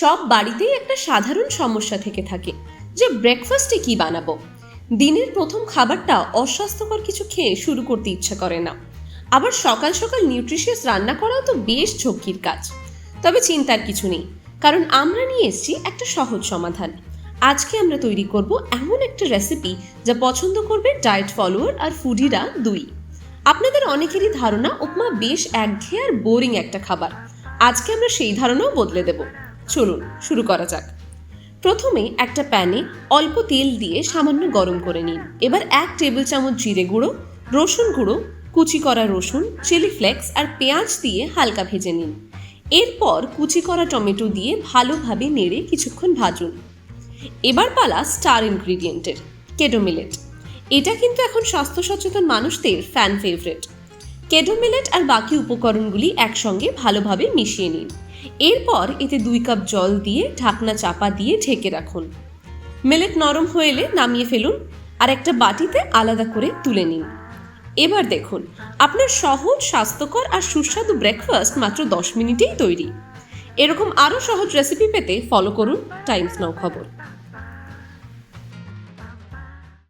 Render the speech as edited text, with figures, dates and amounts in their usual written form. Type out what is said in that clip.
সব বাড়িতেই একটা সাধারণ সমস্যা থেকে থাকে যে ব্রেকফাস্টে কি বানাবো। দিনের প্রথম খাবারটা অস্বাস্থ্যকর কিছু খেয়ে শুরু করতে ইচ্ছা করে না। আবার সকাল সকাল নিউট্রিশিয়াস রান্না করাও তো বেশ ঝক্কির কাজ। তবে চিন্তার কিছু নেই, কারণ আমরা নিয়ে এসেছি একটা সহজ সমাধান। আজকে আমরা তৈরি করব এমন একটা রেসিপি যা পছন্দ করবে ডায়েট ফলোয়ার আর ফুডিরা দুই। আপনাদের অনেকেরই ধারণা উপমা বেশ একঘেয়ে আর বোরিং একটা খাবার। আজকে আমরা সেই ধারণাও বদলে দেব। চলুন শুরু করা যাক। প্রথমে একটা প্যানে অল্প তেল দিয়ে সামান্য গরম করে নিন। এবার 1 টেবিল চামচ জিরে গুঁড়ো, রসুন গুঁড়ো, কুচি করা রসুন, চিলি ফ্লেক্স আর পেঁয়াজ দিয়ে হালকা ভেজে নিন। এরপর কুচি করা টমেটো দিয়ে ভালোভাবে নেড়ে কিছুক্ষণ ভাজুন। এবার পালা স্টার ইনগ্রিডিয়েন্টের, কেডো মিলেট। এটা কিন্তু এখন স্বাস্থ্য সচেতন মানুষদের ফ্যান ফেভারিট। কেডো মিলেট আর বাকি উপকরণগুলি একসঙ্গে ভালোভাবে মিশিয়ে নিন। এরপর এতে 2 কাপ জল দিয়ে ঢাকনা চাপা দিয়ে ঢেকে রাখুন। মিলেট নরম হয়ে এলে নামিয়ে ফেলুন আর একটা বাটিতে আলাদা করে তুলে নিন। এবার দেখুন, আপনার সহজ, স্বাস্থ্যকর আর সুস্বাদু ব্রেকফাস্ট মাত্র 10 মিনিটেই তৈরি। এরকম আরও সহজ রেসিপি পেতে ফলো করুন টাইমস নাও খবর।